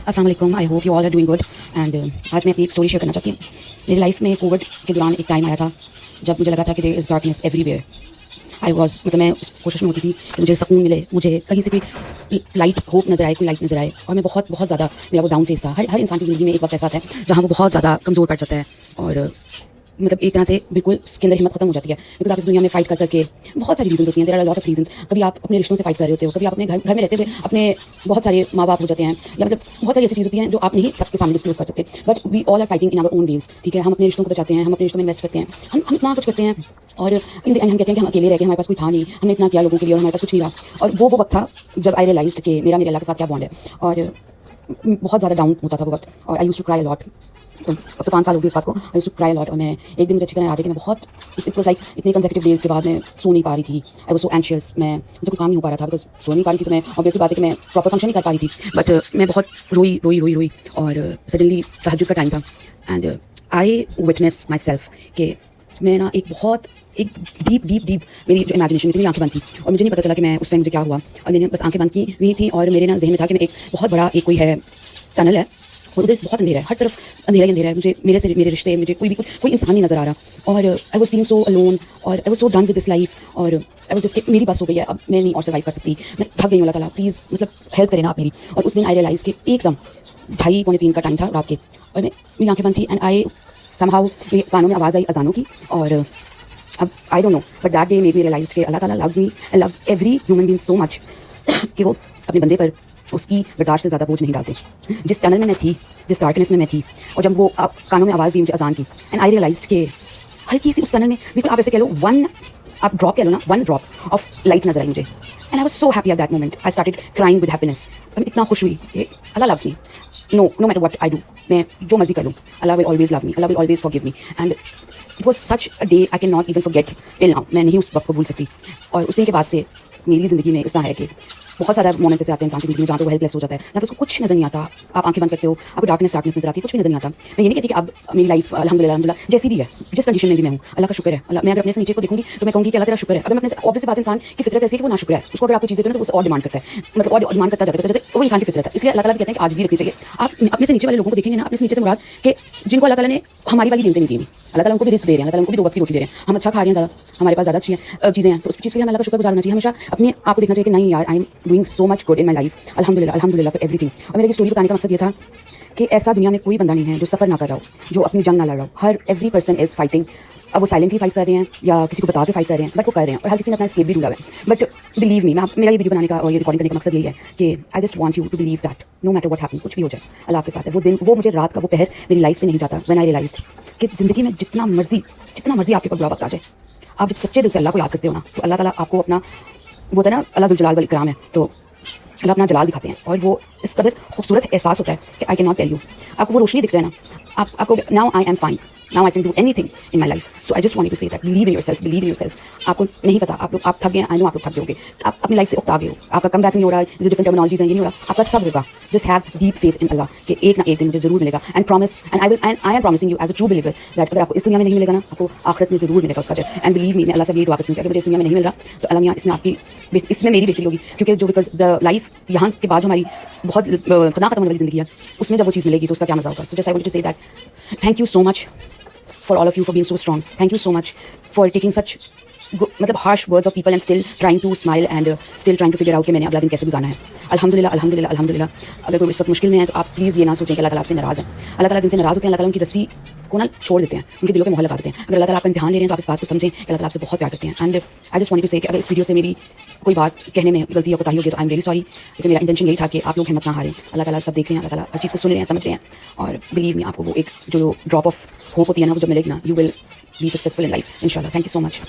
अस्सलाम वालेकुम, I hope you all are doing good. And आज मैं अपनी एक स्टोरी शेयर करना चाहती हूँ। मेरी लाइफ में कोविड के दौरान एक टाइम आया था जब मुझे लगा था कि there is darkness everywhere. I was मतलब मैं उस कोशिश में होती थी कि मुझे सुकून मिले, मुझे कहीं से कोई लाइट होप नज़र आए, कोई लाइट नज़र आए। और मैं बहुत बहुत ज़्यादा मेरा वो डाउन फेस था। हर इंसान की ज़िंदगी में एक वक्त ऐसा आता है जहाँ वो बहुत ज़्यादा कमज़ोर पड़ जाता है और मतलब एक तरह से बिल्कुल उसके अंदर हिम्मत खत्म हो जाती है। बिकॉज आप इस दुनिया में फाइट करके बहुत सारी रीजन होती हैं, there are lot of reasons. कभी आप अपने रिश्तों से फाइट कर रहे होते हो, कभी आप अपने घर में रहते हुए अपने बहुत सारे माँ बाप हो जाते हैं, या मतलब बहुत सारी ऐसी चीज़ होती हैं जो आप नहीं सबके सामने डिस्क्लोज कर सकते। But we all are fighting in our own ways. ठीक है, हम अपने रिश्तों को बचाते हैं, हम अपने रिश्तों में इन्वेस्ट करते हैं, हम इतना कुछ करते हैं और इन द एंड हम कहते हैं कि हम अकेले रह गए, हमारे पास कोई था नहीं, हमने इतना किया लोगों के लिए और हमारे पास कुछ नहीं रहा। और वो वक्त था जब आई रियलाइज्ड कि मेरे अल्लाह के साथ क्या बॉन्ड है। और बहुत ज़्यादा डाउन होता था वो वक्त और I used to cry a lot. तो अब तो 5 साल हो गए इस बात को। I used to cry a lot. और मैं एक दिन मुझे अच्छी तरह याद है कि मैं बहुत इट वाज लाइक इतने कंसेक्यूटिव डेज़ के बाद मैं सो नहीं पा रही थी। आई वाज सो एंशियस, मुझे कोई काम नहीं हो पा रहा था बिकॉज सो नहीं पा रही थी। तो मैं ऑब्वियसली बात है कि मैं प्रॉपर फंक्शन नहीं कर पा रही थी। बट मैं बहुत रोई और सडनली तहज्जुद का टाइम था and I witness my self कि मैं ना एक डीप मेरी जो इमेजिनेशन थी, मेरी आंखें बंद थी और मुझे नहीं पता चला कि मैं उस टाइम मुझे क्या हुआ। और मैंने बस आंखें बंद की हुई थी और मेरे ना जहन में था कि मैं एक बहुत बड़ा एक कोई है टनल है और उधर से बहुत अंधेरा है, हर तरफ अंधेरा ही अंधेरा है। मुझे मेरे रिश्ते, मुझे कोई इंसान नहीं नज़र आ रहा। और I was feeling so alone और I was so done with this life. और आई वॉज जस्ट मेरी बस हो गई है, अब मैं नहीं और सर्वाइव कर सकती, मैं थक गई हूँ। अल्लाह ताला प्लीज़ मतलब हेल्प करें ना आप मेरी। और उस दिन आई रियलाइज़ कि एकदम 2:30 पौने 3 का टाइम था रात के और मेरी आंखें बंद थी एंड आई समहाउ मेरे कानों में आवाज़ आई अजानों की। और अब I don't know but that day made me realise कि अल्लाह ताला loves me and loves every human being so much कि वो अपने बंदे पर उसकी बर्दाश्त से ज़्यादा बोझ नहीं डालते। जिस टनल में मैं थी, जिस डार्कनेस में मैं थी और जब वो आप कानों में आवाज़ दी मुझे अजान की एंड आई रियलाइज्ड कि हल्की सी उस टनल में बिल्कुल आप ऐसे कह लो आप ड्रॉप कह लो ना, 1 ड्रॉप ऑफ लाइट नजर आई मुझे and I was so happy at that moment. I started crying with happiness. मैं इतना खुश हुई कि Allah loves me no matter what I do. मैं जो मर्जी कर लूँ, Allah will always love me, Allah will always forgive me. And it was such a day I can not even forget till now. मैं नहीं उस वक्त को भूल सकती। और उस दिन के बाद से मेरी ज़िंदगी में ऐसा है कि बहुत ज़्यादा मोमेंट्स ऐसे आते हैं इंसान की ज़िंदगी में जहाँ पे वो हेल्पलेस हो जाता है, जहाँ पे उसको कुछ नज़र नहीं आता। आप आंखें बंद करते हो, आपको डार्कनेस नज़र आती है, कुछ भी नज़र नहीं आता। मैं ये नहीं कहती कि अब मेरी लाइफ अल्हम्दुलिल्लाह जैसी भी है, जिस कंडीशन में भी मैं हूँ, अल्लाह का शुक्र है। अल्लाह, मैं अगर अपने से नीचे को देखूंगी तो मैं कहूँगी कि अल्लाह तेरा शुक्र है। अगर मैं अपने ऑब्वियस बात, इंसान की फितरत ऐसी है कि वो ना शुक्र है, उसको अगर आपको चीज़ देते हो तो उसे और डिमांड करता है, मतलब और डिमांड करता जाता है। वो इंसान की फितरत है। इसलिए अल्लाह ताला भी कहते हैं कि आजिज़ी रखनी चाहिए। आप अपने से नीचे वाले लोगों को देखेंगे ना, अपने से नीचे से मुराद कि जिनको अल्लाह ताला ने हमारी वाली गिनती नहीं दी, अल्लाह ताला उनको भी रिस्क दे रहे हैं, अल्लाह ताला उनको भी 2 वक्त की रोटी दे रहे हैं। हम अच्छा खा रहे हैं, ज़्यादा हमारे पास ज़्यादा अच्छी चीज़ें हैं, तो उस चीज़ के लिए हमें अल्लाह का शुक्रगुजार होना चाहिए। हमेशा अपने आप को देखना चाहिए कि नहीं यार, I am doing so much good in my life, अल्हम्दुलिल्लाह फॉर एवरीथिंग। और मेरी स्टोरी बताने का मकसद ये था कि ऐसा दुनिया में कोई बंदा नहीं है जो सफ़र ना कर रहा हो, जो अपनी जंग ना लड़ रहा हो। हर एवरी पर्सन इज़ फाइटिंग। अब वो साइलेंटली फाइट कर रहे हैं या किसी को बता के फाइट कर रहे हैं, बट वो कर रहे हैं और हर किसी ने अपना स्केप भी ढूंढा है। बट बिलीव मी, मेरा ये वीडियो बनाने का और ये रिकॉर्डिंग करने का मकसद यही है कि I just want you to believe that no matter what happen, कुछ भी हो जाए अल्लाह आपके साथ है। वो दिन, वो मुझे रात का वो पहर मेरी लाइफ से नहीं जाता। व्हेन आई रियलाइज्ड कि ज़िंदगी में जितना मर्जी आपके ऊपर बुरा वक्त आ जाए, आप जब सच्चे दिल से अल्लाह को याद करते हो ना, तो अल्लाह ताला आपको अपना वो था ना, अल्लाह ज़ुल जलाल वल इकराम है, तो अल्लाह अपना जलाल दिखाते हैं। और वो इस कदर खूबसूरत एहसास होता है कि I can not tell you. आपको वो रोशनी दिख जाए ना, आपको now I am fine, now I can do anything in my life. So I just want to say that believe in yourself. आपको नहीं पता, आप थक गए, आई नो आप लोग थक गए होंगे, आप अपनी लाइफ से उकता गए हो, आपका कम बैक नहीं हो रहा, जो डिफरेंट टर्मिनोलॉजीज हैं ये नहीं हो रहा, आपका सब होगा। Just have deep faith in Allah कि एक ना एक दिन मुझे जरूर मिलेगा। And promise and I am promising you as a true believer that अगर आपको इस दुनिया में नहीं मिलेगा ना, आपको आखिरत में जरूर मिलेगा उसका अजर। एंड बिलीव मी, मैं अल्लाह से यही दुआ करती हूँ कि अगर मुझे इस दुनिया में नहीं मिल रहा तो अल्लाह मियाँ इसमें मेरी बेहतरी होगी, क्योंकि जो बिकॉज द लाइफ यहाँ के बाद जो हमारी बहुत खुदा खत्म होने वाली ज़िंदगी है, उसमें जब वो चीज़ मिलेगी तो उसका क्या मजा होगा। So just I want to say that thank you so much for all of you for being so strong. Thank you so much for taking such मतलब harsh words of people and still trying to smile and still trying to figure out कि मैंने अगला दिन कैसे गुजारना है। अल्हम्दुलिल्लाह। अगर कोई इस वक्त मुश्किल में है तो आप प्लीज़ ये ना सोचें कि अल्लाह ताला आपसे नाराज़ है। अल्लाह ताला जिनसे नाराज़ होते हैं, अल्लाह ताला उनकी रस्सी को ना छोड़ देते हैं, उनके दिलों पे मोहर लगा देते हैं। अगर अल्लाह ताला आपका इम्तिहान ले रहे हैं तो आप इस बात को समझें कि अल्लाह ताला आपसे बहुत प्यार करते हैं। And I just want to say कि अगर इस वीडियो से मेरी कोई बात कहने में गलती या कोताही होगी तो आई एम रियली सॉरी। लेकिन मेरा इंटेंशन यही था कि आप लोग हिम्मत ना हारें। अल्लाह ताला सब देख रहे हैं, अल्लाह ताला हर चीज़ को सुन रहे हैं, समझ रहे हैं। और बिलीव मी, आपको वो एक जो ड्रॉप ऑफ होप होती है ना, वो जब मिलेगी ना, you will be successful in life इंशाल्लाह। Thank you so much.